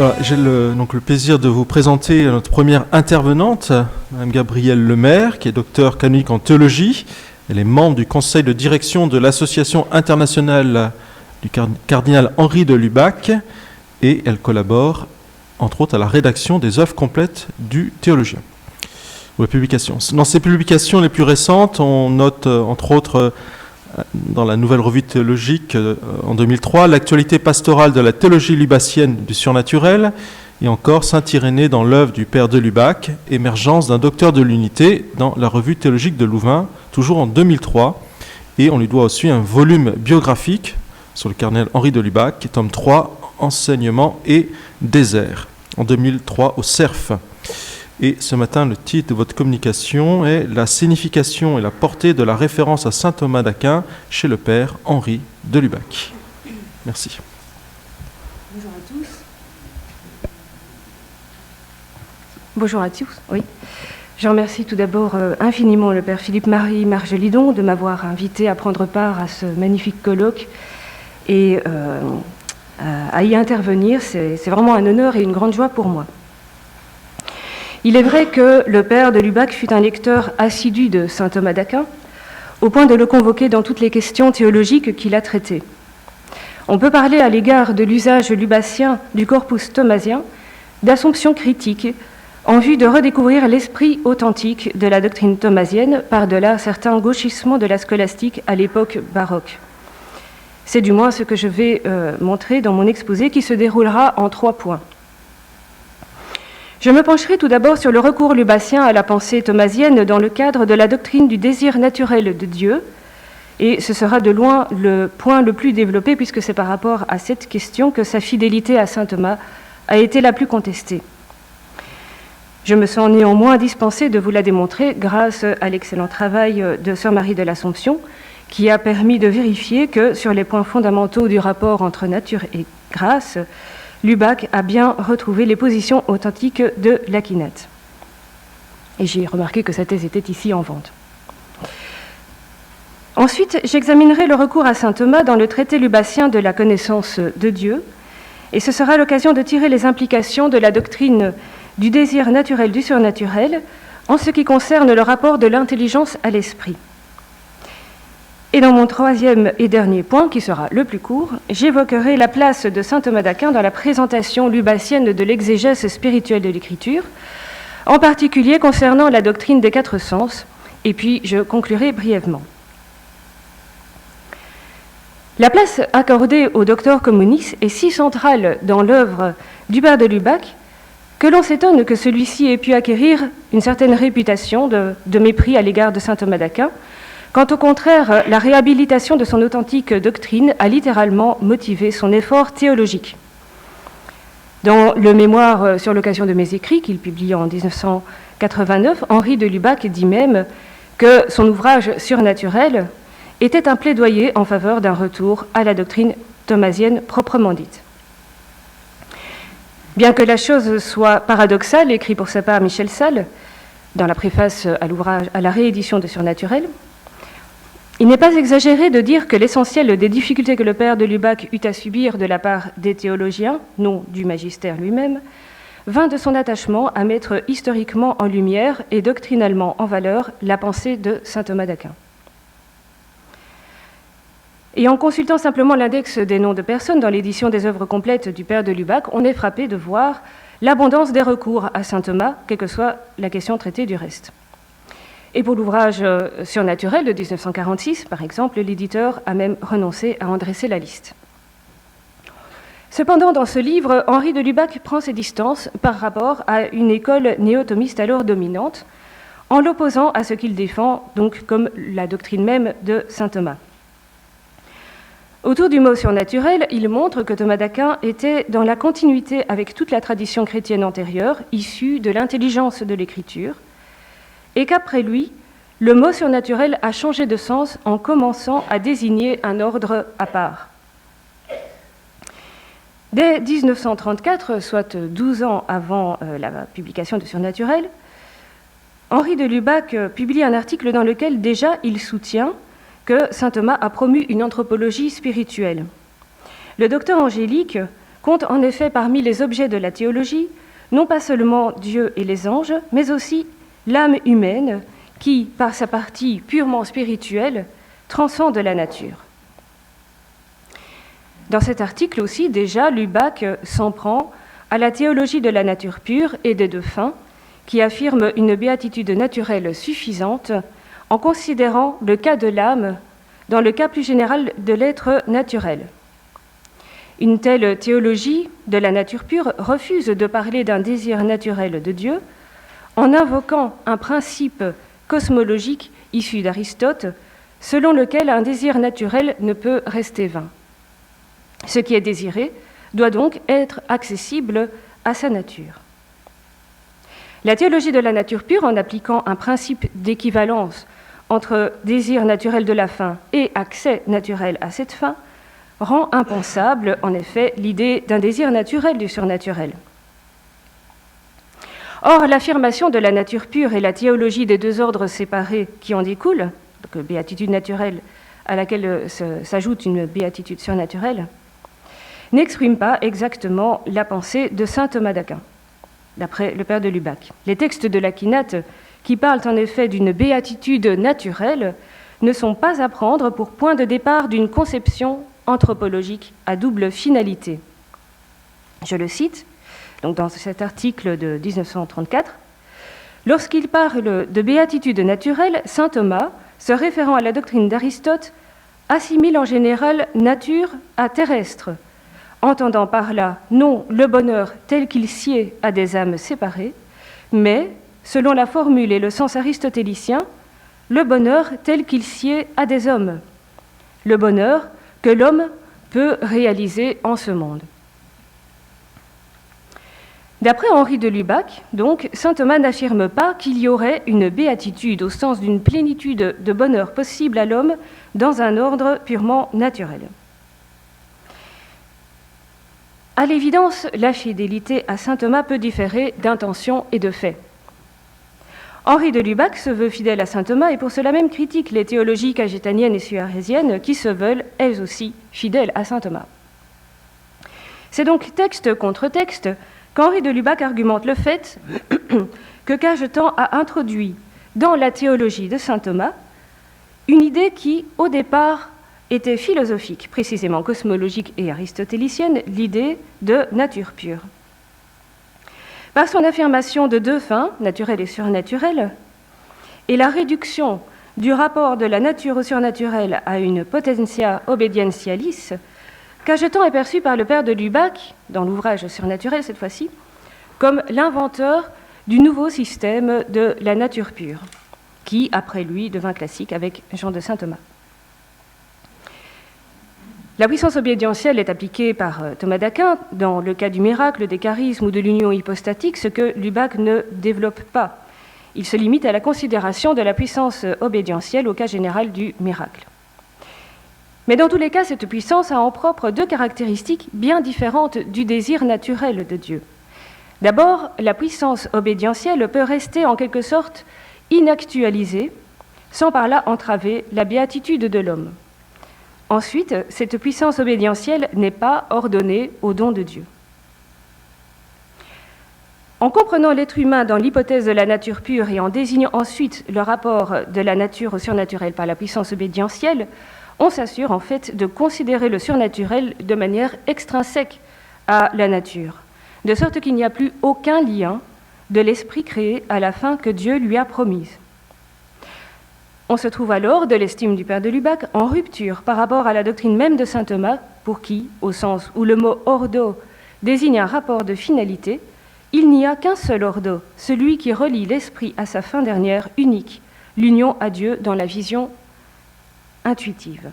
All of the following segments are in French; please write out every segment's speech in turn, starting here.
Voilà, j'ai donc le plaisir de vous présenter notre première intervenante, Mme Gabrielle Lemaire, qui est docteure canonique en théologie. Elle est membre du conseil de direction de l'association internationale du cardinal Henri de Lubac et elle collabore, entre autres, à la rédaction des œuvres complètes du théologien. Ou la publication. Dans ses publications les plus récentes, on note, entre autres, dans la Nouvelle Revue théologique en 2003, l'actualité pastorale de la théologie lubacienne du surnaturel, et encore Saint-Irénée dans l'œuvre du Père de Lubac, émergence d'un docteur de l'unité dans la Revue théologique de Louvain, toujours en 2003, et on lui doit aussi un volume biographique sur le cardinal Henri de Lubac, tome 3, Enseignement et désert, en 2003 au CERF. Et ce matin, le titre de votre communication est « La signification et la portée de la référence à saint Thomas d'Aquin chez le Père Henri de Lubac ». Merci. Bonjour à tous. Bonjour à tous, oui. Je remercie tout d'abord infiniment le Père Philippe-Marie Margelidon de m'avoir invité à prendre part à ce magnifique colloque et à y intervenir. C'est vraiment un honneur et une grande joie pour moi. Il est vrai que le Père de Lubac fut un lecteur assidu de saint Thomas d'Aquin, au point de le convoquer dans toutes les questions théologiques qu'il a traitées. On peut parler à l'égard de l'usage lubacien du corpus thomasien d'assomption critique en vue de redécouvrir l'esprit authentique de la doctrine thomasienne par-delà certains gauchissements de la scolastique à l'époque baroque. C'est du moins ce que je vais montrer dans mon exposé qui se déroulera en 3 points. Je me pencherai tout d'abord sur le recours lubacien à la pensée thomasienne dans le cadre de la doctrine du désir naturel de Dieu, et ce sera de loin le point le plus développé puisque c'est par rapport à cette question que sa fidélité à saint Thomas a été la plus contestée. Je me sens néanmoins dispensée de vous la démontrer grâce à l'excellent travail de sœur Marie de l'Assomption, qui a permis de vérifier que sur les points fondamentaux du rapport entre nature et grâce, Lubac a bien retrouvé les positions authentiques de l'Aquinate. Et j'ai remarqué que sa thèse était ici en vente. Ensuite, j'examinerai le recours à saint Thomas dans le traité lubacien de la connaissance de Dieu, et ce sera l'occasion de tirer les implications de la doctrine du désir naturel du surnaturel en ce qui concerne le rapport de l'intelligence à l'esprit. Et dans mon 3e et dernier point, qui sera le plus court, j'évoquerai la place de saint Thomas d'Aquin dans la présentation lubacienne de l'exégèse spirituelle de l'Écriture, en particulier concernant la doctrine des 4 sens, et puis je conclurai brièvement. La place accordée au docteur communis est si centrale dans l'œuvre du Père de Lubac que l'on s'étonne que celui-ci ait pu acquérir une certaine réputation de mépris à l'égard de saint Thomas d'Aquin, quand au contraire, la réhabilitation de son authentique doctrine a littéralement motivé son effort théologique. Dans le mémoire sur l'occasion de mes écrits, qu'il publie en 1989, Henri de Lubac dit même que son ouvrage surnaturel était un plaidoyer en faveur d'un retour à la doctrine thomasienne proprement dite. Bien que la chose soit paradoxale, écrit pour sa part Michel Salle, dans la préface à l'ouvrage à la réédition de Surnaturel, il n'est pas exagéré de dire que l'essentiel des difficultés que le Père de Lubac eut à subir de la part des théologiens, non du magistère lui-même, vint de son attachement à mettre historiquement en lumière et doctrinalement en valeur la pensée de saint Thomas d'Aquin. Et en consultant simplement l'index des noms de personnes dans l'édition des œuvres complètes du Père de Lubac, on est frappé de voir l'abondance des recours à saint Thomas, quelle que soit la question traitée du reste. Et pour l'ouvrage surnaturel de 1946, par exemple, l'éditeur a même renoncé à en dresser la liste. Cependant, dans ce livre, Henri de Lubac prend ses distances par rapport à une école néo-thomiste alors dominante, en l'opposant à ce qu'il défend, donc comme la doctrine même de saint Thomas. Autour du mot surnaturel, il montre que Thomas d'Aquin était dans la continuité avec toute la tradition chrétienne antérieure, issue de l'intelligence de l'Écriture, et qu'après lui, le mot surnaturel a changé de sens en commençant à désigner un ordre à part. Dès 1934, soit 12 ans avant la publication de Surnaturel, Henri de Lubac publie un article dans lequel déjà il soutient que saint Thomas a promu une anthropologie spirituelle. Le docteur Angélique compte en effet parmi les objets de la théologie non pas seulement Dieu et les anges, mais aussi l'âme humaine qui, par sa partie purement spirituelle, transcende la nature. Dans cet article aussi, déjà, Lubac s'en prend à la théologie de la nature pure et des deux fins, qui affirme une béatitude naturelle suffisante en considérant le cas de l'âme dans le cas plus général de l'être naturel. Une telle théologie de la nature pure refuse de parler d'un désir naturel de Dieu en invoquant un principe cosmologique issu d'Aristote, selon lequel un désir naturel ne peut rester vain. Ce qui est désiré doit donc être accessible à sa nature. La théologie de la nature pure, en appliquant un principe d'équivalence entre désir naturel de la fin et accès naturel à cette fin, rend impensable, en effet, l'idée d'un désir naturel du surnaturel. Or, l'affirmation de la nature pure et la théologie des deux ordres séparés qui en découlent, donc béatitude naturelle à laquelle s'ajoute une béatitude surnaturelle, n'expriment pas exactement la pensée de saint Thomas d'Aquin, d'après le père de Lubac. Les textes de l'Aquinate, qui parlent en effet d'une béatitude naturelle, ne sont pas à prendre pour point de départ d'une conception anthropologique à double finalité. Je le cite, donc dans cet article de 1934, « Lorsqu'il parle de béatitude naturelle, saint Thomas, se référant à la doctrine d'Aristote, assimile en général nature à terrestre, entendant par là non le bonheur tel qu'il sied à des âmes séparées, mais, selon la formule et le sens aristotélicien, le bonheur tel qu'il sied à des hommes, le bonheur que l'homme peut réaliser en ce monde. » D'après Henri de Lubac, donc, saint Thomas n'affirme pas qu'il y aurait une béatitude au sens d'une plénitude de bonheur possible à l'homme dans un ordre purement naturel. À l'évidence, la fidélité à saint Thomas peut différer d'intention et de fait. Henri de Lubac se veut fidèle à saint Thomas et pour cela même critique les théologies cagétaniennes et suarésiennes qui se veulent, elles aussi, fidèles à saint Thomas. C'est donc texte contre texte qu'Henri de Lubac argumente le fait que Cajetan a introduit dans la théologie de saint Thomas une idée qui, au départ, était philosophique, précisément cosmologique et aristotélicienne, l'idée de nature pure. Par son affirmation de deux fins, naturelle et surnaturelle, et la réduction du rapport de la nature au surnaturel à une potentia obedientialis, Cajetan est perçu par le père de Lubac, dans l'ouvrage surnaturel cette fois-ci, comme l'inventeur du nouveau système de la nature pure, qui, après lui, devint classique avec Jean de Saint-Thomas. La puissance obédientielle est appliquée par Thomas d'Aquin dans le cas du miracle, des charismes ou de l'union hypostatique, ce que Lubac ne développe pas. Il se limite à la considération de la puissance obédientielle au cas général du miracle. Mais dans tous les cas, cette puissance a en propre deux caractéristiques bien différentes du désir naturel de Dieu. D'abord, la puissance obédientielle peut rester en quelque sorte inactualisée, sans par là entraver la béatitude de l'homme. Ensuite, cette puissance obédientielle n'est pas ordonnée au don de Dieu. En comprenant l'être humain dans l'hypothèse de la nature pure et en désignant ensuite le rapport de la nature au surnaturel par la puissance obédientielle, on s'assure en fait de considérer le surnaturel de manière extrinsèque à la nature, de sorte qu'il n'y a plus aucun lien de l'esprit créé à la fin que Dieu lui a promise. On se trouve alors, de l'estime du père de Lubac, en rupture par rapport à la doctrine même de saint Thomas, pour qui, au sens où le mot ordo désigne un rapport de finalité, il n'y a qu'un seul ordo, celui qui relie l'esprit à sa fin dernière unique, l'union à Dieu dans la vision intuitive.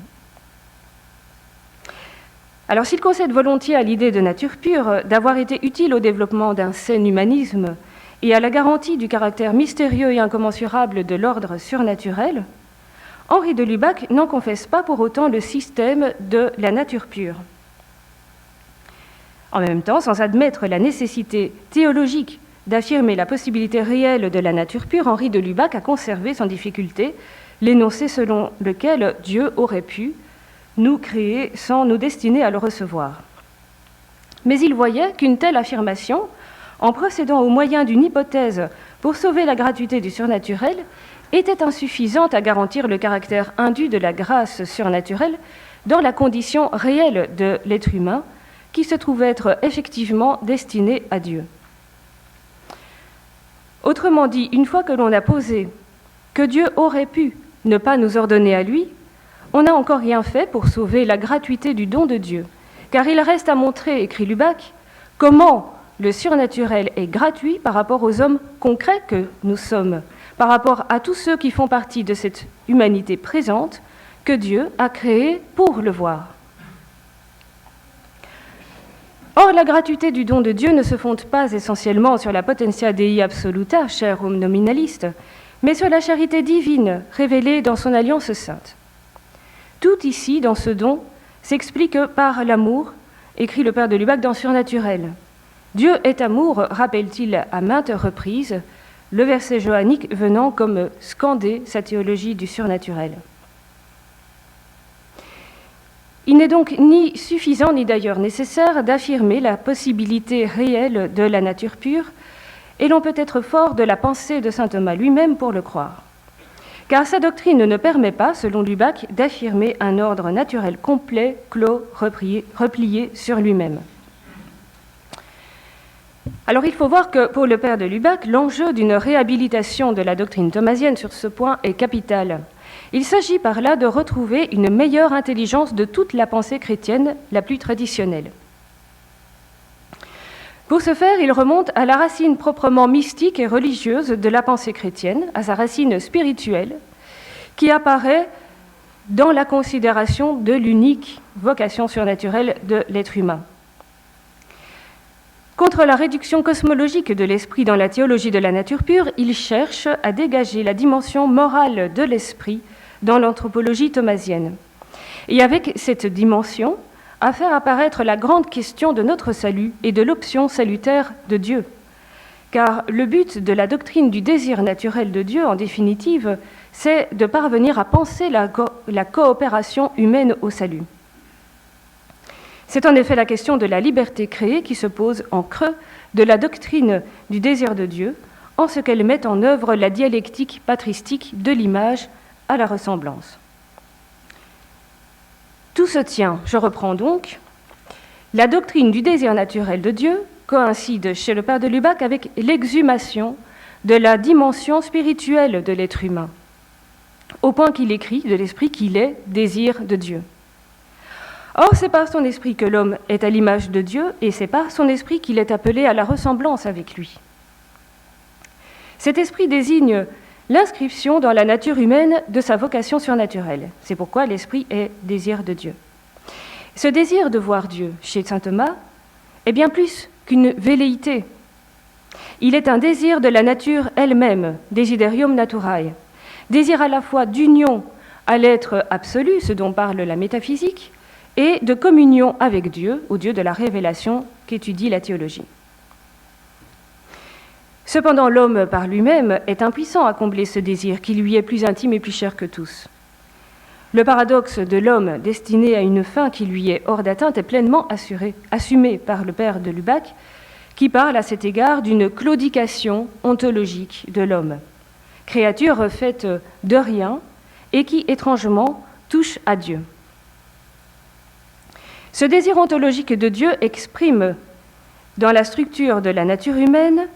Alors s'il concède volontiers à l'idée de nature pure d'avoir été utile au développement d'un sain humanisme et à la garantie du caractère mystérieux et incommensurable de l'ordre surnaturel, Henri de Lubac n'en confesse pas pour autant le système de la nature pure. En même temps, sans admettre la nécessité théologique d'affirmer la possibilité réelle de la nature pure, Henri de Lubac a conservé sans difficulté l'énoncé selon lequel Dieu aurait pu nous créer sans nous destiner à le recevoir. Mais il voyait qu'une telle affirmation, en procédant au moyen d'une hypothèse pour sauver la gratuité du surnaturel, était insuffisante à garantir le caractère indu de la grâce surnaturelle dans la condition réelle de l'être humain, qui se trouve être effectivement destiné à Dieu. Autrement dit, une fois que l'on a posé que Dieu aurait pu ne pas nous ordonner à lui, on n'a encore rien fait pour sauver la gratuité du don de Dieu, car il reste à montrer, écrit Lubac, comment le surnaturel est gratuit par rapport aux hommes concrets que nous sommes, par rapport à tous ceux qui font partie de cette humanité présente que Dieu a créée pour le voir. Or, la gratuité du don de Dieu ne se fonde pas essentiellement sur la potentia Dei absoluta, chère aux nominalistes, mais sur la charité divine révélée dans son alliance sainte. Tout ici, dans ce don, s'explique par l'amour, écrit le père de Lubac dans Surnaturel. Dieu est amour, rappelle-t-il à maintes reprises, le verset johannique venant comme scander sa théologie du surnaturel. Il n'est donc ni suffisant ni d'ailleurs nécessaire d'affirmer la possibilité réelle de la nature pure, et l'on peut être fort de la pensée de saint Thomas lui-même pour le croire. Car sa doctrine ne permet pas, selon Lubac, d'affirmer un ordre naturel complet, clos, replié sur lui-même. Alors il faut voir que pour le père de Lubac, l'enjeu d'une réhabilitation de la doctrine thomasienne sur ce point est capital. Il s'agit par là de retrouver une meilleure intelligence de toute la pensée chrétienne la plus traditionnelle. Pour ce faire, il remonte à la racine proprement mystique et religieuse de la pensée chrétienne, à sa racine spirituelle, qui apparaît dans la considération de l'unique vocation surnaturelle de l'être humain. Contre la réduction cosmologique de l'esprit dans la théologie de la nature pure, il cherche à dégager la dimension morale de l'esprit dans l'anthropologie thomasienne. Et avec cette dimension, à faire apparaître la grande question de notre salut et de l'option salutaire de Dieu. Car le but de la doctrine du désir naturel de Dieu, en définitive, c'est de parvenir à penser la coopération humaine au salut. C'est en effet la question de la liberté créée qui se pose en creux de la doctrine du désir de Dieu, en ce qu'elle met en œuvre la dialectique patristique de l'image à la ressemblance. Tout se tient, je reprends donc, la doctrine du désir naturel de Dieu coïncide chez le père de Lubac avec l'exhumation de la dimension spirituelle de l'être humain, au point qu'il écrit de l'esprit qu'il est désir de Dieu. Or, c'est par son esprit que l'homme est à l'image de Dieu, et c'est par son esprit qu'il est appelé à la ressemblance avec lui. Cet esprit désigne l'inscription dans la nature humaine de sa vocation surnaturelle. C'est pourquoi l'esprit est désir de Dieu. Ce désir de voir Dieu, chez saint Thomas, est bien plus qu'une velléité. Il est un désir de la nature elle-même, desiderium naturae, désir à la fois d'union à l'être absolu, ce dont parle la métaphysique, et de communion avec Dieu, au Dieu de la révélation qu'étudie la théologie. Cependant, l'homme par lui-même est impuissant à combler ce désir qui lui est plus intime et plus cher que tous. Le paradoxe de l'homme destiné à une fin qui lui est hors d'atteinte est pleinement assumé par le père de Lubac, qui parle à cet égard d'une claudication ontologique de l'homme, créature faite de rien et qui, étrangement, touche à Dieu. Ce désir ontologique de Dieu exprime, dans la structure de la nature humaine,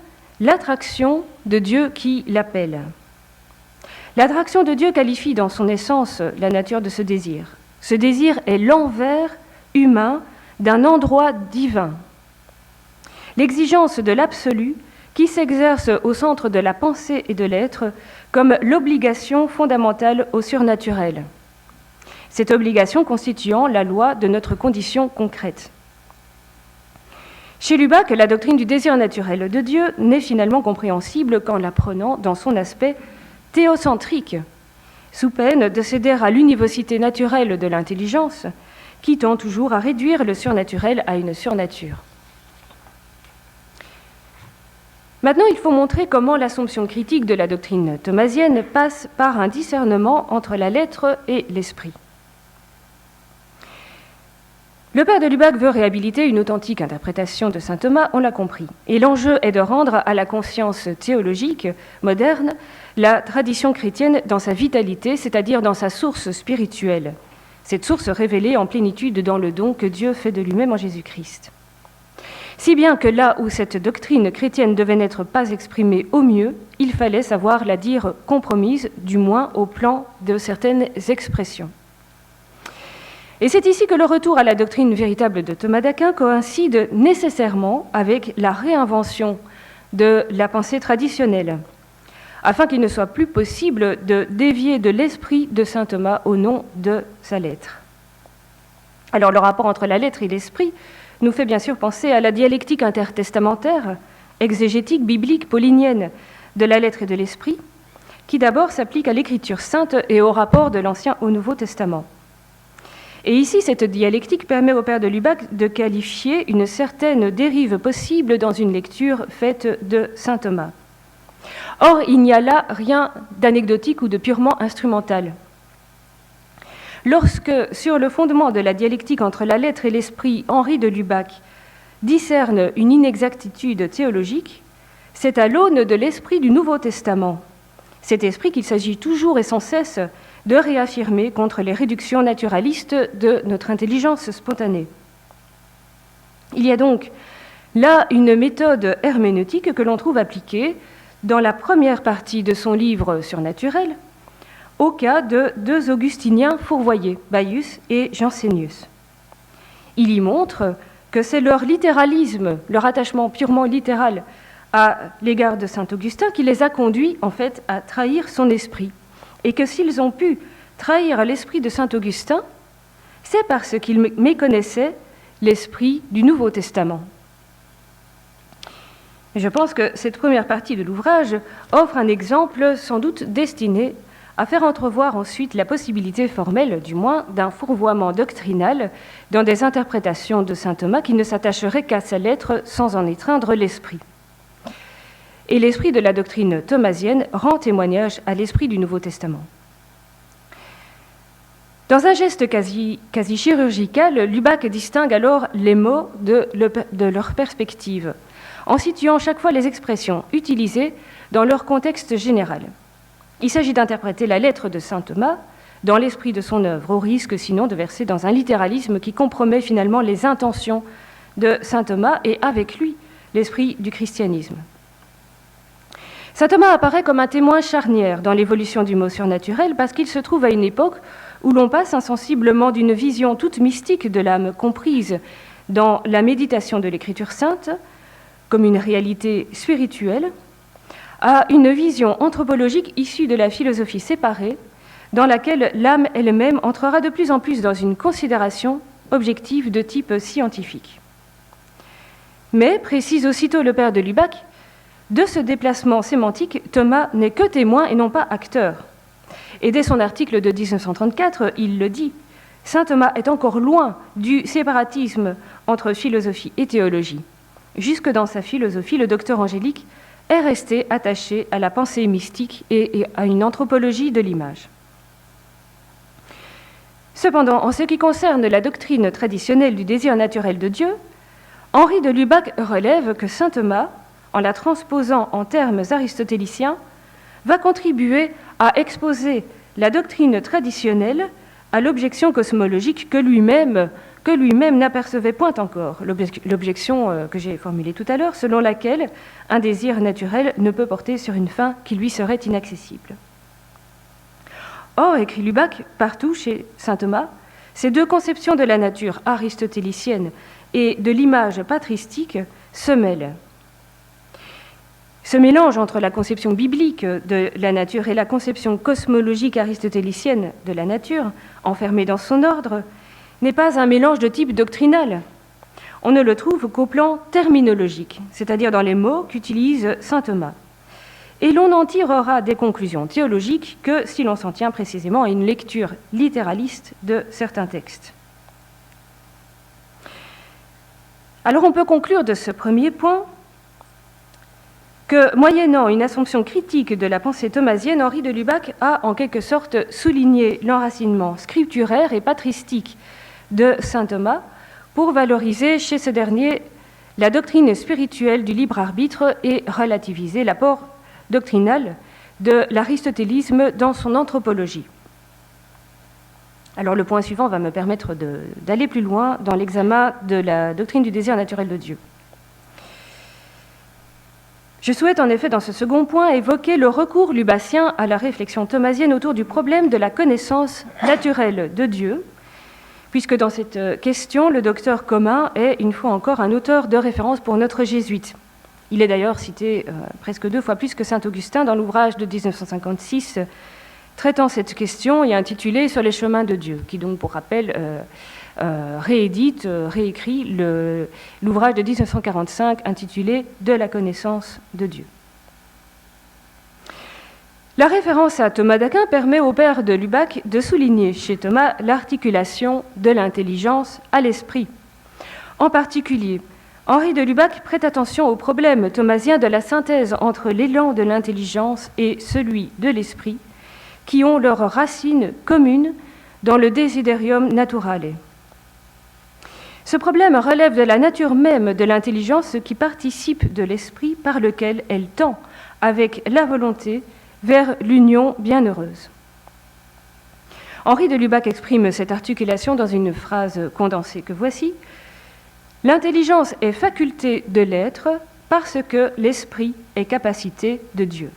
l'attraction de Dieu qui l'appelle. L'attraction de Dieu qualifie dans son essence la nature de ce désir. Ce désir est l'envers humain d'un endroit divin. L'exigence de l'absolu qui s'exerce au centre de la pensée et de l'être comme l'obligation fondamentale au surnaturel. Cette obligation constituant la loi de notre condition concrète. Chez Lubac, la doctrine du désir naturel de Dieu n'est finalement compréhensible qu'en la prenant dans son aspect théocentrique, sous peine de céder à l'univocité naturelle de l'intelligence, qui tend toujours à réduire le surnaturel à une surnature. Maintenant, il faut montrer comment l'assomption critique de la doctrine thomasienne passe par un discernement entre la lettre et l'esprit. Le père de Lubac veut réhabiliter une authentique interprétation de saint Thomas, on l'a compris. Et l'enjeu est de rendre à la conscience théologique moderne la tradition chrétienne dans sa vitalité, c'est-à-dire dans sa source spirituelle. Cette source révélée en plénitude dans le don que Dieu fait de lui-même en Jésus-Christ. Si bien que là où cette doctrine chrétienne devait n'être pas exprimée au mieux, il fallait savoir la dire compromise, du moins au plan de certaines expressions. Et c'est ici que le retour à la doctrine véritable de Thomas d'Aquin coïncide nécessairement avec la réinvention de la pensée traditionnelle, afin qu'il ne soit plus possible de dévier de l'esprit de saint Thomas au nom de sa lettre. Alors le rapport entre la lettre et l'esprit nous fait bien sûr penser à la dialectique intertestamentaire, exégétique, biblique, paulinienne de la lettre et de l'esprit, qui d'abord s'applique à l'écriture sainte et au rapport de l'Ancien au Nouveau Testament. Et ici, cette dialectique permet au père de Lubac de qualifier une certaine dérive possible dans une lecture faite de saint Thomas. Or, il n'y a là rien d'anecdotique ou de purement instrumental. Lorsque, sur le fondement de la dialectique entre la lettre et l'esprit, Henri de Lubac discerne une inexactitude théologique, c'est à l'aune de l'esprit du Nouveau Testament, cet esprit qu'il s'agit toujours et sans cesse de réaffirmer contre les réductions naturalistes de notre intelligence spontanée. Il y a donc là une méthode herméneutique que l'on trouve appliquée dans la première partie de son livre surnaturel au cas de deux augustiniens fourvoyés, Baius et Jansenius. Il y montre que c'est leur littéralisme, leur attachement purement littéral à l'égard de saint Augustin qui les a conduits en fait à trahir son esprit. Et que s'ils ont pu trahir l'esprit de saint Augustin, c'est parce qu'ils méconnaissaient l'esprit du Nouveau Testament. Je pense que cette première partie de l'ouvrage offre un exemple sans doute destiné à faire entrevoir ensuite la possibilité formelle, du moins, d'un fourvoiement doctrinal dans des interprétations de saint Thomas qui ne s'attacheraient qu'à sa lettre sans en étreindre l'esprit. Et l'esprit de la doctrine thomasienne rend témoignage à l'esprit du Nouveau Testament. Dans un geste quasi chirurgical, Lubac distingue alors les mots de leur perspective, en situant chaque fois les expressions utilisées dans leur contexte général. Il s'agit d'interpréter la lettre de saint Thomas dans l'esprit de son œuvre, au risque sinon de verser dans un littéralisme qui compromet finalement les intentions de saint Thomas et avec lui l'esprit du christianisme. Saint Thomas apparaît comme un témoin charnière dans l'évolution du mot surnaturel parce qu'il se trouve à une époque où l'on passe insensiblement d'une vision toute mystique de l'âme comprise dans la méditation de l'Écriture sainte comme une réalité spirituelle à une vision anthropologique issue de la philosophie séparée dans laquelle l'âme elle-même entrera de plus en plus dans une considération objective de type scientifique. Mais, précise aussitôt le père de Lubac, de ce déplacement sémantique, Thomas n'est que témoin et non pas acteur. Et dès son article de 1934, il le dit, saint Thomas est encore loin du séparatisme entre philosophie et théologie. Jusque dans sa philosophie, le docteur Angélique est resté attaché à la pensée mystique et à une anthropologie de l'image. Cependant, en ce qui concerne la doctrine traditionnelle du désir naturel de Dieu, Henri de Lubac relève que saint Thomas, en la transposant en termes aristotéliciens, va contribuer à exposer la doctrine traditionnelle à l'objection cosmologique que lui-même n'apercevait point encore, l'objection que j'ai formulée tout à l'heure, selon laquelle un désir naturel ne peut porter sur une fin qui lui serait inaccessible. Or, écrit Lubac, partout chez saint Thomas, ces deux conceptions de la nature aristotélicienne et de l'image patristique se mêlent. Ce mélange entre la conception biblique de la nature et la conception cosmologique aristotélicienne de la nature, enfermée dans son ordre, n'est pas un mélange de type doctrinal. On ne le trouve qu'au plan terminologique, c'est-à-dire dans les mots qu'utilise saint Thomas. Et l'on n'en tirera des conclusions théologiques que si l'on s'en tient précisément à une lecture littéraliste de certains textes. Alors on peut conclure de ce premier point que, moyennant une assomption critique de la pensée thomasienne, Henri de Lubac a en quelque sorte souligné l'enracinement scripturaire et patristique de saint Thomas pour valoriser chez ce dernier la doctrine spirituelle du libre arbitre et relativiser l'apport doctrinal de l'aristotélisme dans son anthropologie. Alors le point suivant va me permettre d'aller plus loin dans l'examen de la doctrine du désir naturel de Dieu. Je souhaite en effet dans ce second point évoquer le recours lubacien à la réflexion thomasienne autour du problème de la connaissance naturelle de Dieu, puisque dans cette question, le docteur Commun est une fois encore un auteur de référence pour notre jésuite. Il est d'ailleurs cité presque 2 fois plus que saint Augustin dans l'ouvrage de 1956 traitant cette question et intitulé « Sur les chemins de Dieu », qui donc, pour rappel, réécrit l'ouvrage de 1945 intitulé « De la connaissance de Dieu ». La référence à Thomas d'Aquin permet au père de Lubac de souligner chez Thomas l'articulation de l'intelligence à l'esprit. En particulier, Henri de Lubac prête attention au problème thomasien de la synthèse entre l'élan de l'intelligence et celui de l'esprit, qui ont leurs racines communes dans le desiderium naturale. Ce problème relève de la nature même de l'intelligence qui participe de l'esprit par lequel elle tend, avec la volonté, vers l'union bienheureuse. Henri de Lubac exprime cette articulation dans une phrase condensée que voici. « L'intelligence est faculté de l'être parce que l'esprit est capacité de Dieu. »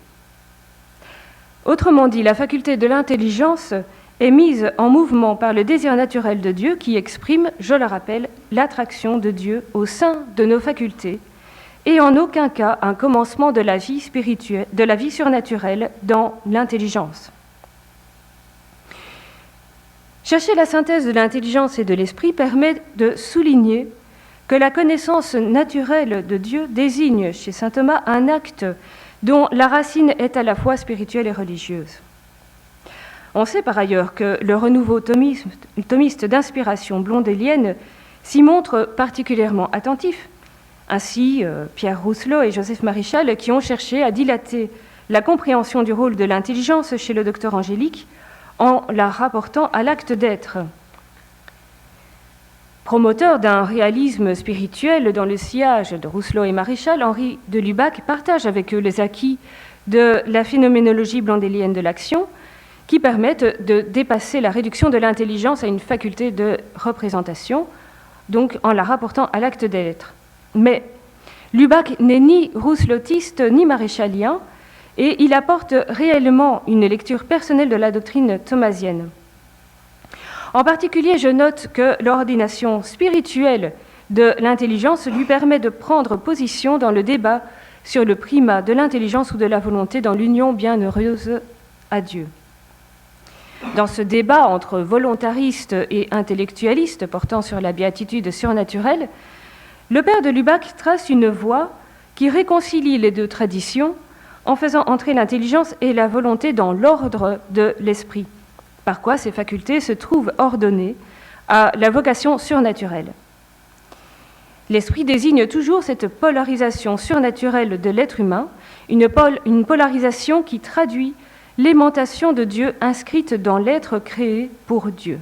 Autrement dit, la faculté de l'intelligence est mise en mouvement par le désir naturel de Dieu qui exprime, je le rappelle, l'attraction de Dieu au sein de nos facultés et en aucun cas un commencement de la vie spirituelle, de la vie surnaturelle dans l'intelligence. Chercher la synthèse de l'intelligence et de l'esprit permet de souligner que la connaissance naturelle de Dieu désigne chez saint Thomas un acte dont la racine est à la fois spirituelle et religieuse. On sait par ailleurs que le renouveau thomiste d'inspiration blondélienne s'y montre particulièrement attentif. Ainsi, Pierre Rousselot et Joseph Marichal, qui ont cherché à dilater la compréhension du rôle de l'intelligence chez le docteur Angélique en la rapportant à l'acte d'être. Promoteur d'un réalisme spirituel dans le sillage de Rousselot et Marichal, Henri de Lubac partage avec eux les acquis de la phénoménologie blondélienne de l'action qui permettent de dépasser la réduction de l'intelligence à une faculté de représentation, donc en la rapportant à l'acte d'être. Mais Lubac n'est ni rousselotiste ni maréchalien et il apporte réellement une lecture personnelle de la doctrine thomasienne. En particulier, je note que l'ordination spirituelle de l'intelligence lui permet de prendre position dans le débat sur le primat de l'intelligence ou de la volonté dans l'union bienheureuse à Dieu. Dans ce débat entre volontaristes et intellectualistes portant sur la béatitude surnaturelle, le père de Lubac trace une voie qui réconcilie les deux traditions en faisant entrer l'intelligence et la volonté dans l'ordre de l'esprit, par quoi ces facultés se trouvent ordonnées à la vocation surnaturelle. L'esprit désigne toujours cette polarisation surnaturelle de l'être humain, une polarisation qui traduit l'aimantation de Dieu inscrite dans l'être créé pour Dieu.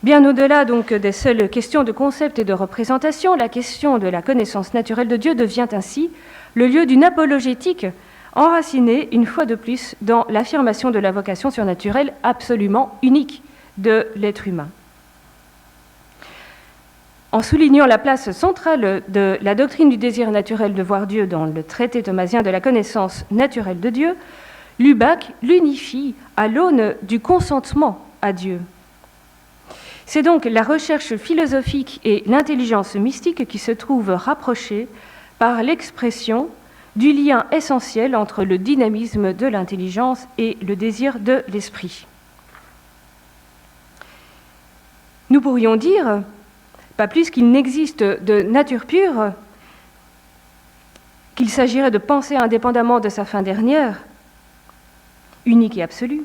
Bien au-delà donc des seules questions de concept et de représentation, la question de la connaissance naturelle de Dieu devient ainsi le lieu d'une apologétique enracinée, une fois de plus, dans l'affirmation de la vocation surnaturelle absolument unique de l'être humain. En soulignant la place centrale de la doctrine du désir naturel de voir Dieu dans le traité thomasien de la connaissance naturelle de Dieu, Lubac l'unifie à l'aune du consentement à Dieu. C'est donc la recherche philosophique et l'intelligence mystique qui se trouvent rapprochées par l'expression du lien essentiel entre le dynamisme de l'intelligence et le désir de l'esprit. Nous pourrions dire, pas plus qu'il n'existe de nature pure, qu'il s'agirait de penser indépendamment de sa fin dernière, unique et absolue.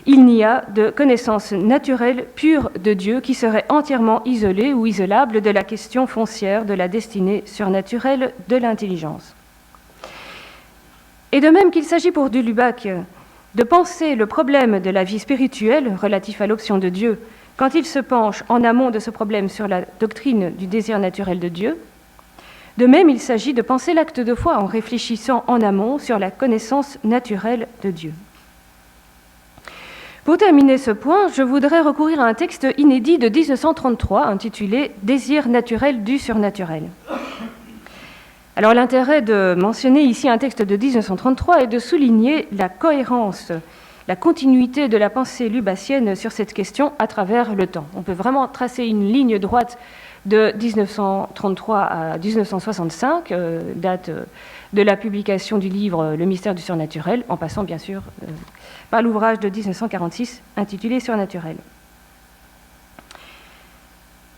Il n'y a de connaissance naturelle pure de Dieu qui serait entièrement isolée ou isolable de la question foncière de la destinée surnaturelle de l'intelligence. Et de même qu'il s'agit pour de Lubac de penser le problème de la vie spirituelle relatif à l'option de Dieu quand il se penche en amont de ce problème sur la doctrine du désir naturel de Dieu. De même, il s'agit de penser l'acte de foi en réfléchissant en amont sur la connaissance naturelle de Dieu. Pour terminer ce point, je voudrais recourir à un texte inédit de 1933 intitulé « Désir naturel du surnaturel ». Alors l'intérêt de mentionner ici un texte de 1933 est de souligner la cohérence, la continuité de la pensée lubassienne sur cette question à travers le temps. On peut vraiment tracer une ligne droite de 1933 à 1965, date de la publication du livre « Le mystère du surnaturel », en passant bien sûr par l'ouvrage de 1946 intitulé « Surnaturel ».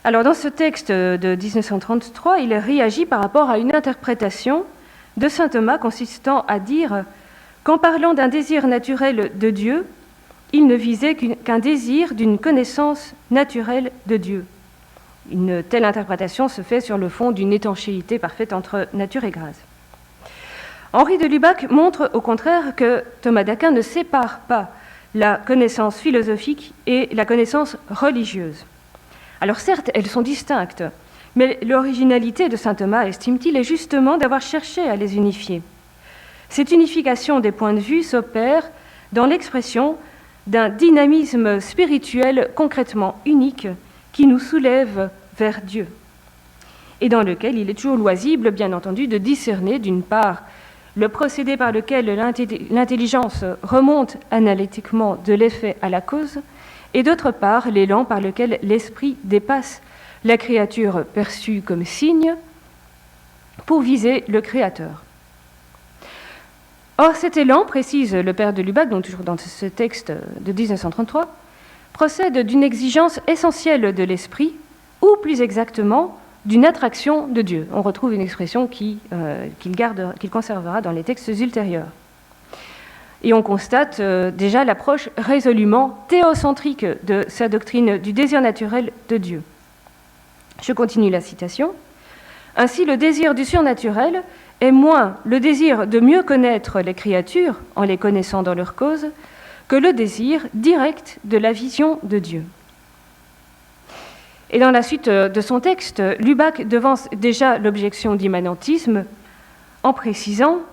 Alors dans ce texte de 1933, il réagit par rapport à une interprétation de saint Thomas consistant à dire qu'en parlant d'un désir naturel de Dieu, il ne visait qu'un désir d'une connaissance naturelle de Dieu. Une telle interprétation se fait sur le fond d'une étanchéité parfaite entre nature et grâce. Henri de Lubac montre au contraire que Thomas d'Aquin ne sépare pas la connaissance philosophique et la connaissance religieuse. Alors certes, elles sont distinctes, mais l'originalité de saint Thomas, estime-t-il, est justement d'avoir cherché à les unifier. Cette unification des points de vue s'opère dans l'expression d'un dynamisme spirituel concrètement unique qui nous soulève vers Dieu, et dans lequel il est toujours loisible, bien entendu, de discerner, d'une part, le procédé par lequel l'intelligence remonte analytiquement de l'effet à la cause, et d'autre part, l'élan par lequel l'esprit dépasse la créature perçue comme signe pour viser le Créateur. Or, cet élan, précise le père de Lubac, donc toujours dans ce texte de 1933, procède d'une exigence essentielle de l'esprit, ou plus exactement, d'une attraction de Dieu. On retrouve une expression qu'il conservera dans les textes ultérieurs. Et on constate déjà l'approche résolument théocentrique de sa doctrine du désir naturel de Dieu. Je continue la citation. « Ainsi, le désir du surnaturel est moins le désir de mieux connaître les créatures en les connaissant dans leur cause que le désir direct de la vision de Dieu. » Et dans la suite de son texte, Lubac devance déjà l'objection d'immanentisme en précisant «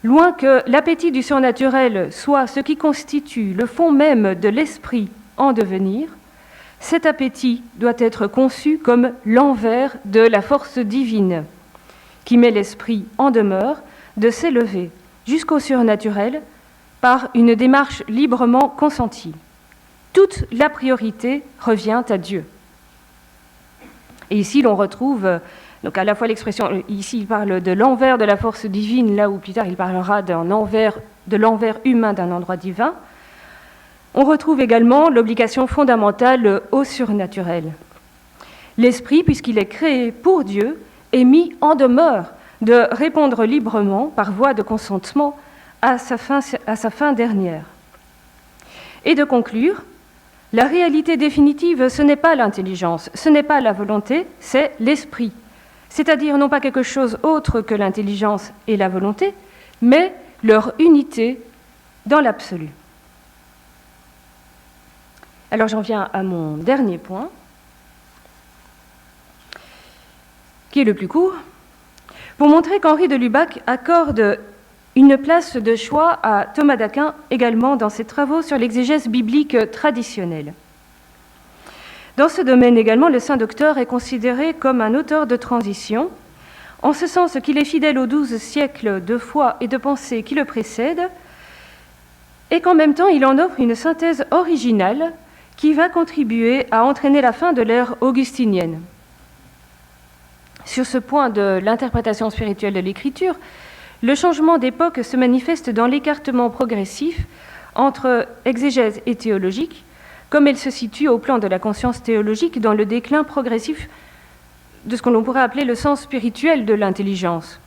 Loin que l'appétit du surnaturel soit ce qui constitue le fond même de l'esprit en devenir, cet appétit doit être conçu comme l'envers de la force divine qui met l'esprit en demeure de s'élever jusqu'au surnaturel par une démarche librement consentie. Toute la priorité revient à Dieu. » Et ici, l'on retrouve donc à la fois l'expression, ici il parle de l'envers de la force divine, là où plus tard il parlera de l'envers humain d'un endroit divin. On retrouve également l'obligation fondamentale au surnaturel. L'esprit, puisqu'il est créé pour Dieu, est mis en demeure de répondre librement, par voie de consentement, à sa fin dernière. Et de conclure, la réalité définitive, ce n'est pas l'intelligence, ce n'est pas la volonté, c'est l'esprit. C'est-à-dire non pas quelque chose autre que l'intelligence et la volonté, mais leur unité dans l'absolu. Alors j'en viens à mon dernier point, qui est le plus court, pour montrer qu'Henri de Lubac accorde une place de choix à Thomas d'Aquin également dans ses travaux sur l'exégèse biblique traditionnelle. Dans ce domaine également, le saint docteur est considéré comme un auteur de transition, en ce sens qu'il est fidèle aux 12 siècles de foi et de pensée qui le précèdent, et qu'en même temps il en offre une synthèse originale qui va contribuer à entraîner la fin de l'ère augustinienne. Sur ce point de l'interprétation spirituelle de l'Écriture, le changement d'époque se manifeste dans l'écartement progressif entre exégèse et théologique, comme elle se situe au plan de la conscience théologique dans le déclin progressif de ce que l'on pourrait appeler le sens spirituel de l'intelligence.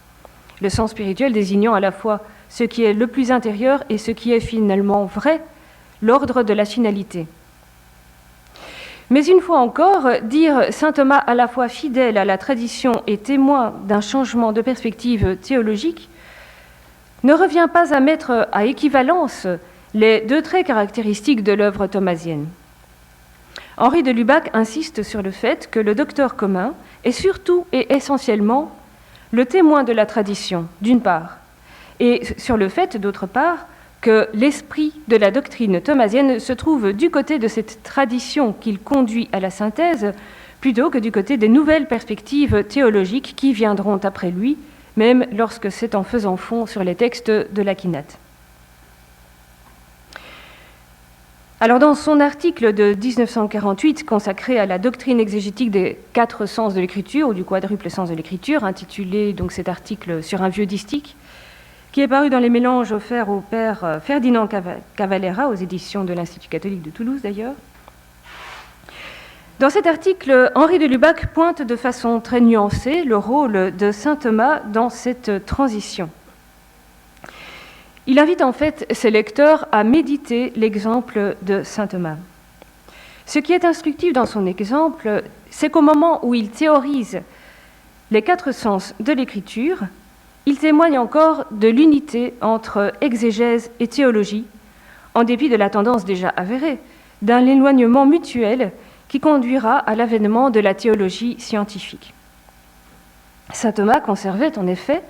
Le sens spirituel désignant à la fois ce qui est le plus intérieur et ce qui est finalement vrai, l'ordre de la finalité. Mais une fois encore, dire saint Thomas à la fois fidèle à la tradition et témoin d'un changement de perspective théologique ne revient pas à mettre à équivalence les deux traits caractéristiques de l'œuvre thomasienne. Henri de Lubac insiste sur le fait que le docteur commun est surtout et essentiellement le témoin de la tradition, d'une part, et sur le fait, d'autre part, que l'esprit de la doctrine thomasienne se trouve du côté de cette tradition qu'il conduit à la synthèse, plutôt que du côté des nouvelles perspectives théologiques qui viendront après lui, même lorsque c'est en faisant fond sur les textes de l'Akinate. Alors, dans son article de 1948 consacré à la doctrine exégétique des 4 sens de l'écriture, ou du quadruple sens de l'écriture, intitulé donc cet article sur un vieux distique, qui est paru dans les mélanges offerts au père Ferdinand Cavalera, aux éditions de l'Institut catholique de Toulouse d'ailleurs. Dans cet article, Henri de Lubac pointe de façon très nuancée le rôle de saint Thomas dans cette transition. Il invite en fait ses lecteurs à méditer l'exemple de saint Thomas. Ce qui est instructif dans son exemple, c'est qu'au moment où il théorise les 4 sens de l'écriture, il témoigne encore de l'unité entre exégèse et théologie, en dépit de la tendance déjà avérée d'un éloignement mutuel qui conduira à l'avènement de la théologie scientifique. Saint Thomas conservait en effet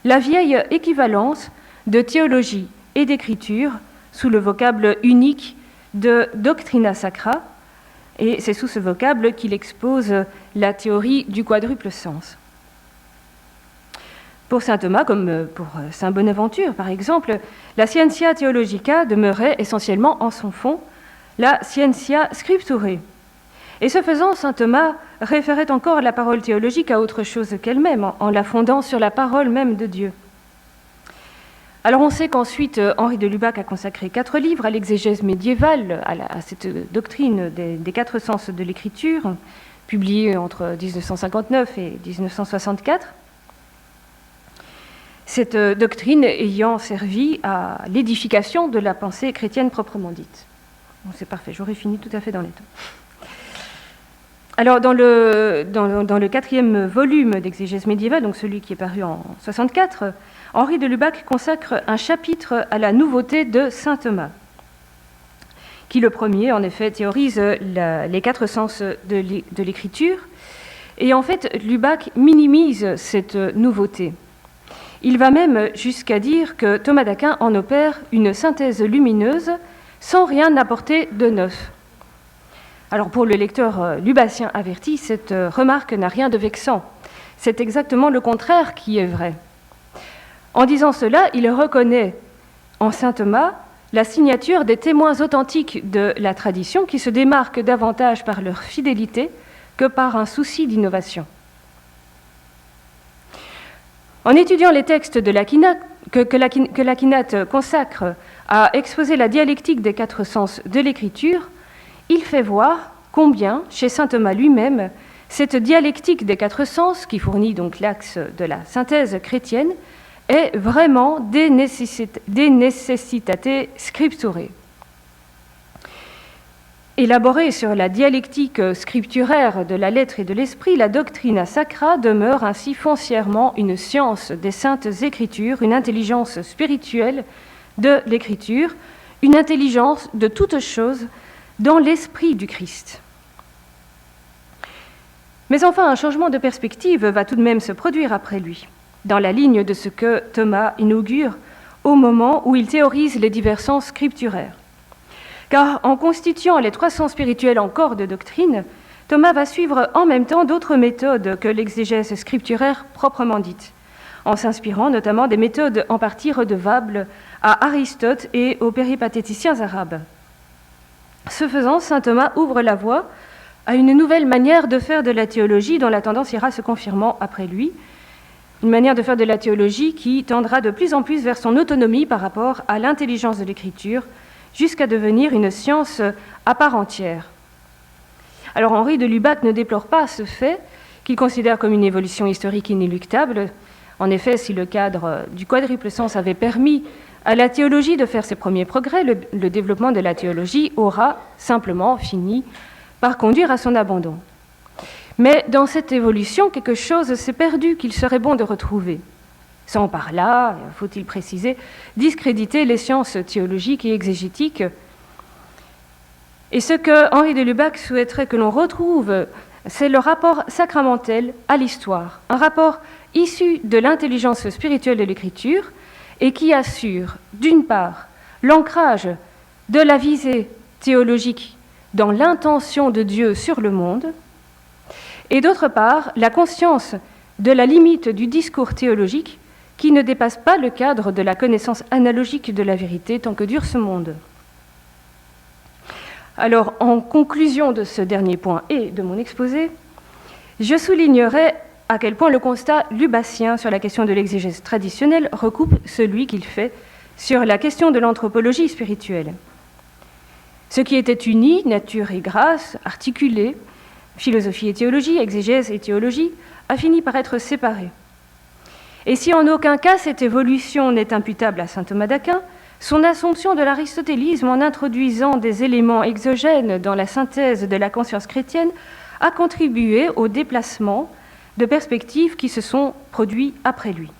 la vieille équivalence de théologie et d'écriture sous le vocable unique de doctrina sacra, et c'est sous ce vocable qu'il expose la théorie du quadruple sens. Pour saint Thomas, comme pour saint Bonaventure par exemple, la scientia theologica demeurait essentiellement en son fond la scientia scripturae. Et ce faisant, saint Thomas référait encore la parole théologique à autre chose qu'elle-même, en la fondant sur la parole même de Dieu. Alors on sait qu'ensuite, Henri de Lubac a consacré 4 livres à l'exégèse médiévale, à cette doctrine des 4 sens de l'écriture, publiés entre 1959 et 1964. Cette doctrine ayant servi à l'édification de la pensée chrétienne proprement dite. Bon, c'est parfait, j'aurais fini tout à fait dans les temps. Alors, dans le 4e volume d'exégèse médiévale, donc celui qui est paru en 64, Henri de Lubac consacre un chapitre à la nouveauté de saint Thomas, qui, le premier, en effet, théorise les 4 sens de l'écriture. Et en fait, Lubac minimise cette nouveauté. Il va même jusqu'à dire que Thomas d'Aquin en opère une synthèse lumineuse sans rien apporter de neuf. Alors pour le lecteur lubacien averti, cette remarque n'a rien de vexant. C'est exactement le contraire qui est vrai. En disant cela, il reconnaît en saint Thomas la signature des témoins authentiques de la tradition qui se démarquent davantage par leur fidélité que par un souci d'innovation. En étudiant les textes de l'Akinate, que l'Akinate consacre à exposer la dialectique des 4 sens de l'écriture, il fait voir combien, chez saint Thomas lui-même, cette dialectique des 4 sens, qui fournit donc l'axe de la synthèse chrétienne, est vraiment de necessitate scripturae. Élaborée sur la dialectique scripturaire de la lettre et de l'esprit, la doctrina sacra demeure ainsi foncièrement une science des saintes écritures, une intelligence spirituelle de l'écriture, une intelligence de toutes choses dans l'esprit du Christ. Mais enfin, un changement de perspective va tout de même se produire après lui, dans la ligne de ce que Thomas inaugure au moment où il théorise les divers sens scripturaires. Car en constituant les 3 sens spirituels en corps de doctrine, Thomas va suivre en même temps d'autres méthodes que l'exégèse scripturaire proprement dite, en s'inspirant notamment des méthodes en partie redevables à Aristote et aux péripatéticiens arabes. Ce faisant, saint Thomas ouvre la voie à une nouvelle manière de faire de la théologie dont la tendance ira se confirmant après lui, une manière de faire de la théologie qui tendra de plus en plus vers son autonomie par rapport à l'intelligence de l'écriture, jusqu'à devenir une science à part entière. Alors Henri de Lubac ne déplore pas ce fait, qu'il considère comme une évolution historique inéluctable. En effet, si le cadre du quadruple sens avait permis à la théologie de faire ses premiers progrès, le développement de la théologie aura simplement fini par conduire à son abandon. Mais dans cette évolution, quelque chose s'est perdu qu'il serait bon de retrouver, sans par là, faut-il préciser, discréditer les sciences théologiques et exégétiques. Et ce que Henri de Lubac souhaiterait que l'on retrouve, c'est le rapport sacramentel à l'histoire, un rapport issu de l'intelligence spirituelle de l'écriture et qui assure, d'une part, l'ancrage de la visée théologique dans l'intention de Dieu sur le monde, et d'autre part, la conscience de la limite du discours théologique qui ne dépasse pas le cadre de la connaissance analogique de la vérité tant que dure ce monde. Alors, en conclusion de ce dernier point et de mon exposé, je soulignerai à quel point le constat lubacien sur la question de l'exégèse traditionnelle recoupe celui qu'il fait sur la question de l'anthropologie spirituelle. Ce qui était uni, nature et grâce, articulé, philosophie et théologie, exégèse et théologie, a fini par être séparé. Et si en aucun cas cette évolution n'est imputable à saint Thomas d'Aquin, son assomption de l'aristotélisme en introduisant des éléments exogènes dans la synthèse de la conscience chrétienne a contribué au déplacement de perspectives qui se sont produits après lui.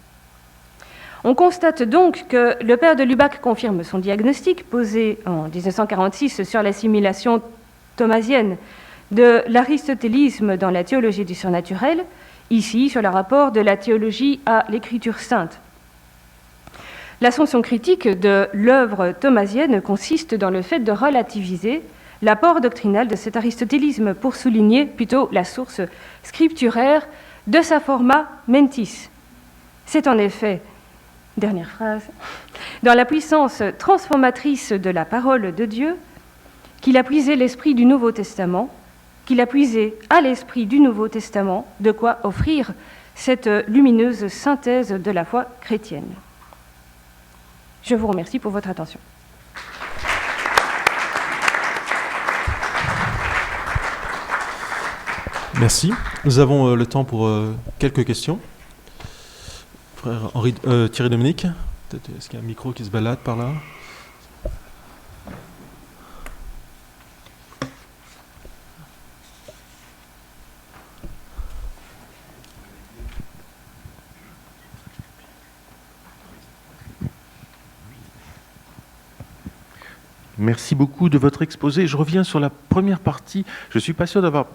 On constate donc que le père de Lubac confirme son diagnostic posé en 1946 sur l'assimilation thomasienne de l'aristotélisme dans la théologie du surnaturel, ici sur le rapport de la théologie à l'écriture sainte. L'assomption critique de l'œuvre thomasienne consiste dans le fait de relativiser l'apport doctrinal de cet aristotélisme pour souligner plutôt la source scripturaire de sa forma mentis. C'est en effet, dernière phrase, dans la puissance transformatrice de la parole de Dieu qu'il a puisé l'esprit du Nouveau Testament, qu'il a puisé à l'esprit du Nouveau Testament de quoi offrir cette lumineuse synthèse de la foi chrétienne. Je vous remercie pour votre attention. Merci. Nous avons le temps pour quelques questions. Frère Thierry Dominique, peut-être est-ce qu'il y a un micro qui se balade par là ? Merci beaucoup de votre exposé. Je reviens sur la première partie. Je ne suis pas sûr d'avoir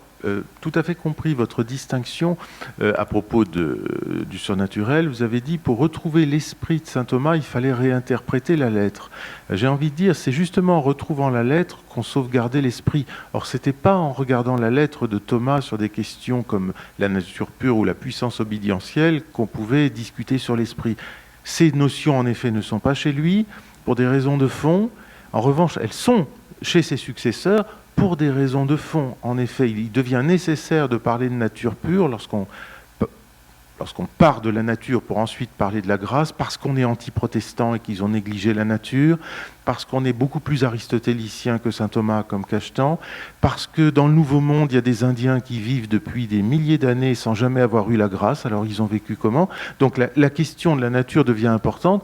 tout à fait compris votre distinction à propos du surnaturel. Vous avez dit, pour retrouver l'esprit de saint Thomas, il fallait réinterpréter la lettre. J'ai envie de dire, c'est justement en retrouvant la lettre qu'on sauvegardait l'esprit. Or, ce n'était pas en regardant la lettre de Thomas sur des questions comme la nature pure ou la puissance obédientielle qu'on pouvait discuter sur l'esprit. Ces notions, en effet, ne sont pas chez lui pour des raisons de fond. En revanche, elles sont chez ses successeurs pour des raisons de fond. En effet, il devient nécessaire de parler de nature pure lorsqu'on part de la nature pour ensuite parler de la grâce, parce qu'on est anti-protestant et qu'ils ont négligé la nature, parce qu'on est beaucoup plus aristotélicien que saint Thomas comme Cachetan, parce que dans le Nouveau Monde, il y a des Indiens qui vivent depuis des milliers d'années sans jamais avoir eu la grâce. Alors ils ont vécu comment ? Donc la question de la nature devient importante.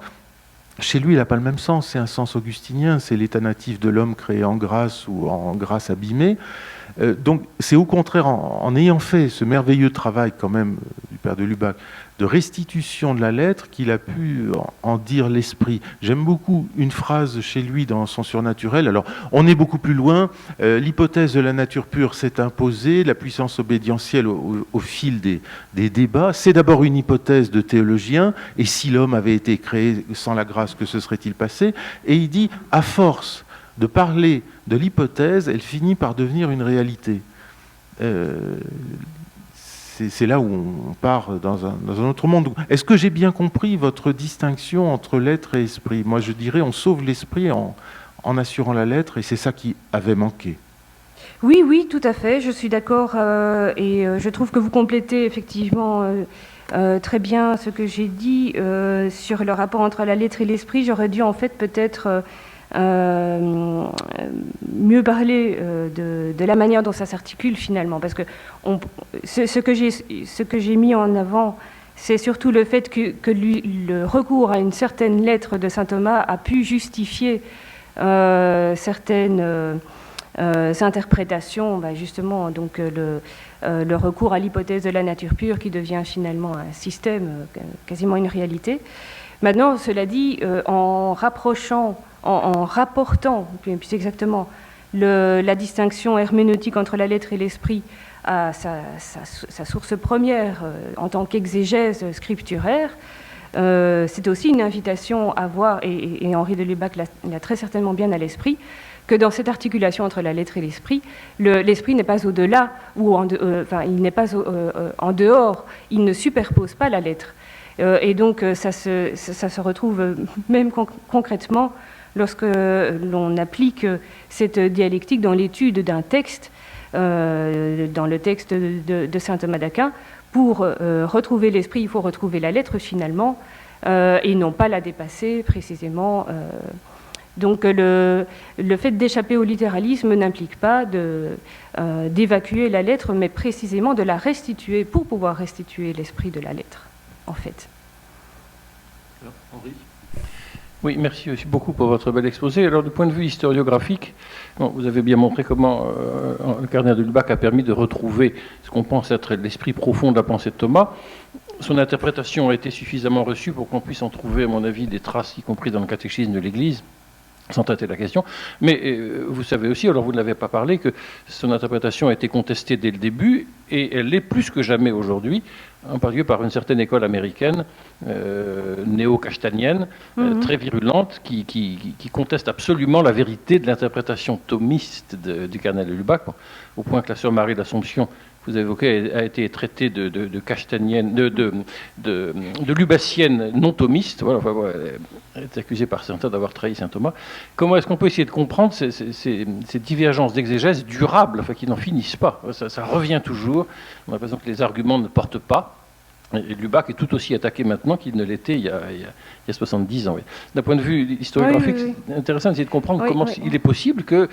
Chez lui, il n'a pas le même sens, c'est un sens augustinien, c'est l'état natif de l'homme créé en grâce ou en grâce abîmée. Donc c'est au contraire, en ayant fait ce merveilleux travail quand même du père de Lubac, de restitution de la lettre, qu'il a pu en dire l'esprit. J'aime beaucoup une phrase chez lui dans son surnaturel. Alors on est beaucoup plus loin, l'hypothèse de la nature pure s'est imposée, la puissance obédientielle au fil des débats. C'est d'abord une hypothèse de théologien, et si l'homme avait été créé sans la grâce, que se serait-il passé ? Et il dit, à force de parler de l'hypothèse, elle finit par devenir une réalité. C'est là où on part dans un autre monde. Est-ce que j'ai bien compris votre distinction entre lettre et esprit ? Moi, je dirais, on sauve l'esprit en assurant la lettre, et c'est ça qui avait manqué. Oui, tout à fait, je suis d'accord, et je trouve que vous complétez effectivement très bien ce que j'ai dit sur le rapport entre la lettre et l'esprit. J'aurais dû en fait peut-être mieux parler de la manière dont ça s'articule finalement, parce que ce que j'ai mis en avant, c'est surtout le fait que le recours à une certaine lettre de saint Thomas a pu justifier certaines interprétations, justement, donc le recours à l'hypothèse de la nature pure qui devient finalement un système, quasiment une réalité. Maintenant, cela dit, en rapportant plus exactement La distinction herméneutique entre la lettre et l'esprit a sa source première en tant qu'exégèse scripturaire. C'est aussi une invitation à voir, et Henri de Lubac l'a très certainement bien à l'esprit, que dans cette articulation entre la lettre et l'esprit, l'esprit n'est pas au-delà, ou il n'est pas en dehors, il ne superpose pas la lettre. Et donc ça se retrouve même concrètement lorsque l'on applique cette dialectique dans l'étude d'un texte, dans le texte de saint Thomas d'Aquin. Pour retrouver l'esprit, il faut retrouver la lettre finalement, et non pas la dépasser précisément. Donc le fait d'échapper au littéralisme n'implique pas d'évacuer la lettre, mais précisément de la restituer pour pouvoir restituer l'esprit de la lettre, en fait. Alors, Henri ? Oui, merci aussi beaucoup pour votre bel exposé. Alors, du point de vue historiographique, bon, vous avez bien montré comment le carnet de Lubac a permis de retrouver ce qu'on pense être l'esprit profond de la pensée de Thomas. Son interprétation a été suffisamment reçue pour qu'on puisse en trouver, à mon avis, des traces, y compris dans le catéchisme de l'Église, sans traiter la question. Mais vous savez aussi, alors vous ne l'avez pas parlé, que son interprétation a été contestée dès le début, et elle l'est plus que jamais aujourd'hui, en particulier par une certaine école américaine, néo-castanienne, très virulente, qui conteste absolument la vérité de l'interprétation thomiste du carnet de Lubac, au point que la sœur Marie de l'Assomption, que vous avez évoquée, a été traitée de castanienne, de lubacienne non thomiste. Voilà, enfin, elle est accusée par certains d'avoir trahi saint Thomas. Comment est-ce qu'on peut essayer de comprendre ces divergences d'exégèse durables, enfin, qui n'en finissent pas? Ça revient toujours. On a l'impression que les arguments ne portent pas. Et Lubac est tout aussi attaqué maintenant qu'il ne l'était il y a 70 ans. Oui. D'un point de vue historiographique, oui. C'est intéressant d'essayer de comprendre comment il est possible que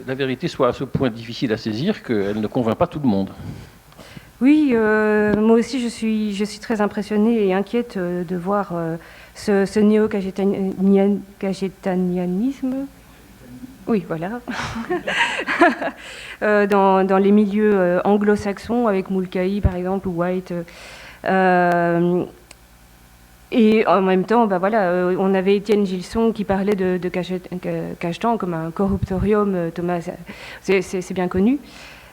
la vérité soit à ce point difficile à saisir qu'elle ne convainc pas tout le monde. Oui, moi aussi je suis très impressionnée et inquiète de voir ce néo-cagétanianisme. Oui, voilà. Dans les milieux anglo-saxons, avec Mulcahy par exemple, ou White. Et en même temps, on avait Étienne Gilson qui parlait de Cajetan comme un corruptorium, Thomas, c'est bien connu.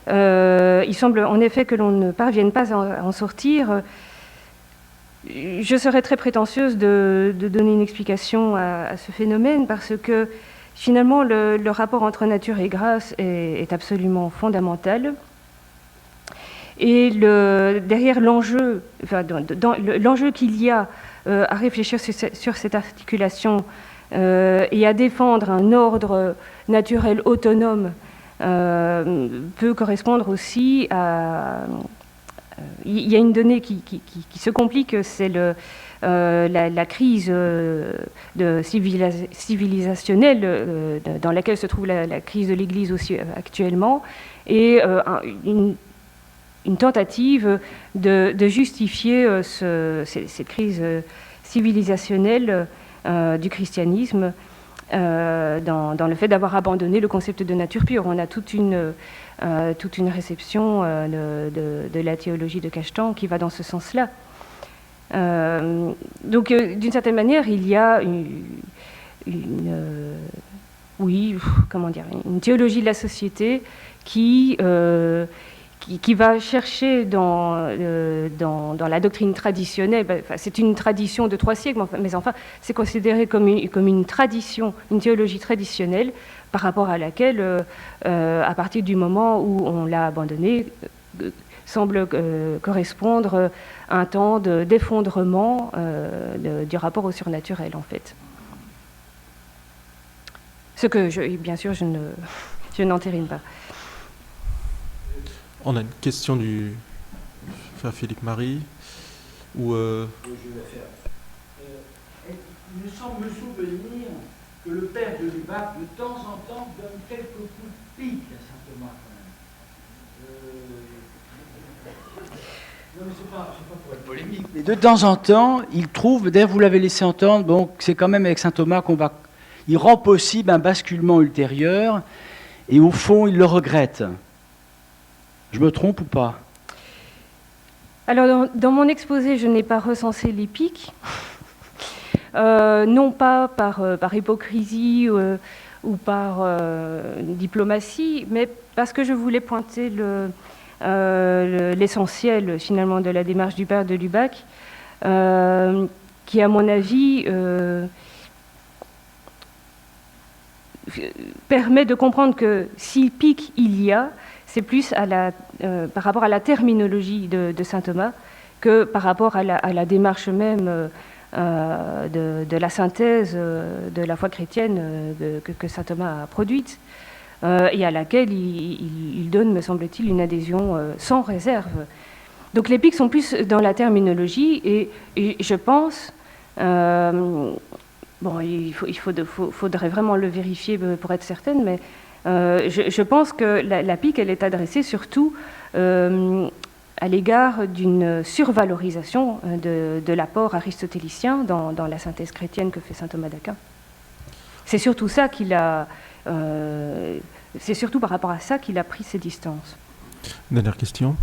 Il semble en effet que l'on ne parvienne pas à en sortir. Je serais très prétentieuse de donner une explication à ce phénomène, parce que finalement le rapport entre nature et grâce est absolument fondamental. Et derrière l'enjeu, l'enjeu qu'il y a à réfléchir sur cette articulation et à défendre un ordre naturel autonome peut correspondre aussi à... Il y a une donnée qui se complique, c'est la crise civilisationnelle dans laquelle se trouve la crise de l'Église aussi actuellement, et une tentative de justifier cette crise civilisationnelle du christianisme dans le fait d'avoir abandonné le concept de nature pure. On a toute une réception de la théologie de Cajetan qui va dans ce sens-là. Donc, d'une certaine manière, il y a une théologie de la société qui va chercher dans la doctrine traditionnelle, c'est une tradition de 3 siècles, mais enfin, c'est considéré comme une tradition, une théologie traditionnelle, par rapport à laquelle, à partir du moment où on l'a abandonnée, semble correspondre un temps d'effondrement du rapport au surnaturel, en fait. Ce que, bien sûr, je n'entérine pas. On a une question du frère Philippe Marie. Oui, je vais faire. Il me semble me souvenir que le père de Lubac, de temps en temps, donne quelques coups de pique à saint Thomas, quand même. Non, mais c'est pas pour être polémique. Mais de temps en temps, il trouve, d'ailleurs vous l'avez laissé entendre, bon, c'est quand même avec saint Thomas qu'on va... Il rend possible un basculement ultérieur, et au fond, il le regrette. Je me trompe ou pas? Alors, dans mon exposé, je n'ai pas recensé les pics, non pas par hypocrisie ou par diplomatie, mais parce que je voulais pointer l'essentiel finalement de la démarche du père de Lubac, qui à mon avis permet de comprendre que s'il pique, il y a, c'est plus par rapport à la terminologie de saint Thomas que par rapport à la démarche même de la synthèse de la foi chrétienne que saint Thomas a produite, et à laquelle il donne, me semble-t-il, une adhésion sans réserve. Donc les pics sont plus dans la terminologie, et je pense, il faudrait vraiment le vérifier pour être certaine, mais je pense que la pique, elle est adressée surtout à l'égard d'une survalorisation de l'apport aristotélicien dans la synthèse chrétienne que fait saint Thomas d'Aquin. C'est surtout ça c'est surtout par rapport à ça qu'il a pris ses distances. Dernière question.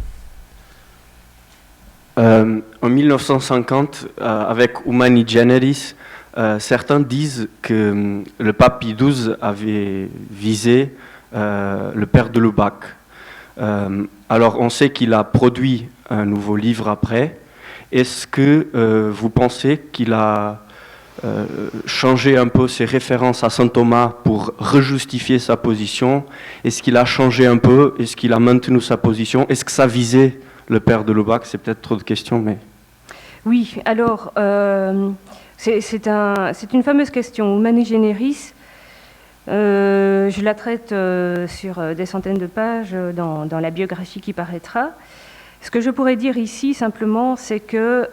En 1950, avec Humani Generis, certains disent que le pape Pie XII avait visé le père de Lubac. Alors on sait qu'il a produit un nouveau livre après. Est-ce que vous pensez qu'il a changé un peu ses références à saint Thomas pour rejustifier sa position? Est-ce qu'il a changé un peu? Est-ce qu'il a maintenu sa position? Est-ce que ça visait le père de Lubac? C'est peut-être trop de questions, mais... Oui, alors, c'est une fameuse question. Humani Generis, je la traite sur des centaines de pages dans la biographie qui paraîtra. Ce que je pourrais dire ici, simplement, c'est que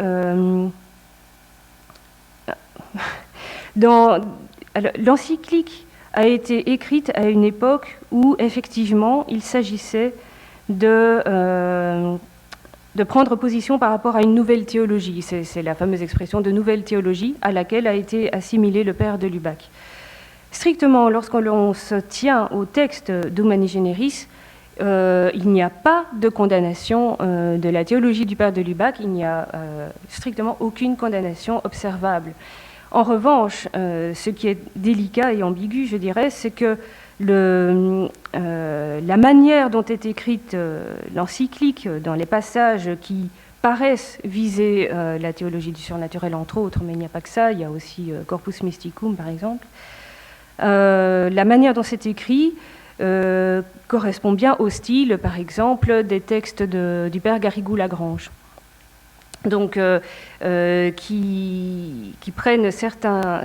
l'encyclique a été écrite à une époque où, effectivement, il s'agissait de prendre position par rapport à une nouvelle théologie. C'est la fameuse expression de nouvelle théologie à laquelle a été assimilé le père de Lubac. Strictement, lorsqu'on se tient au texte d'Humani Generis, il n'y a pas de condamnation de la théologie du père de Lubac, il n'y a strictement aucune condamnation observable. En revanche, ce qui est délicat et ambigu, je dirais, c'est que la manière dont est écrite l'encyclique, dans les passages qui paraissent viser la théologie du surnaturel, entre autres, mais il n'y a pas que ça, il y a aussi Corpus Mysticum, par exemple, la manière dont c'est écrit correspond bien au style, par exemple, des textes du père Garrigou-Lagrange. Donc, qui prennent certains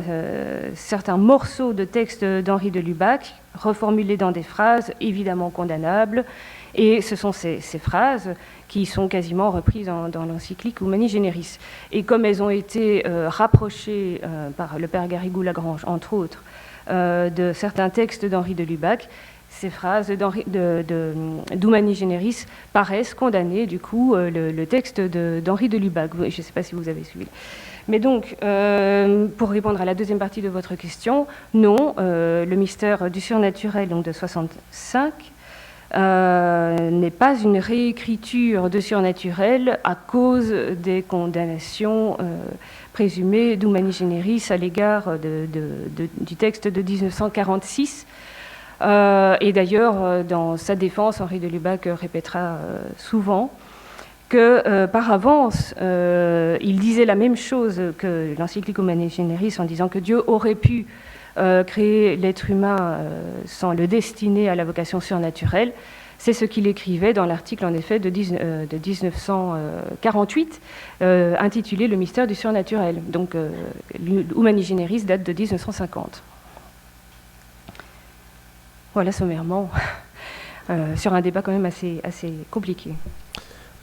morceaux de textes d'Henri de Lubac, reformulés dans des phrases évidemment condamnables, et ce sont ces phrases qui sont quasiment reprises dans l'encyclique Humani Generis. Et comme elles ont été rapprochées par le père Garrigou-Lagrange, entre autres, de certains textes d'Henri de Lubac, ces phrases d'Humani Generis paraissent condamner, du coup, le texte d'Henri de Lubac. Je ne sais pas si vous avez suivi. Mais donc, pour répondre à la deuxième partie de votre question, non, le mystère du surnaturel, donc de 65, n'est pas une réécriture de surnaturel à cause des condamnations présumées d'Humani Generis à l'égard du texte de 1946. Et d'ailleurs, dans sa défense, Henri de Lubac répétera souvent que, par avance, il disait la même chose que l'encyclique Humani Generis en disant que Dieu aurait pu créer l'être humain sans le destiner à la vocation surnaturelle. C'est ce qu'il écrivait dans l'article, en effet, de 1948, intitulé « Le mystère du surnaturel ». Donc, Humani Generis date de 1950. Voilà, sommairement, sur un débat quand même assez compliqué.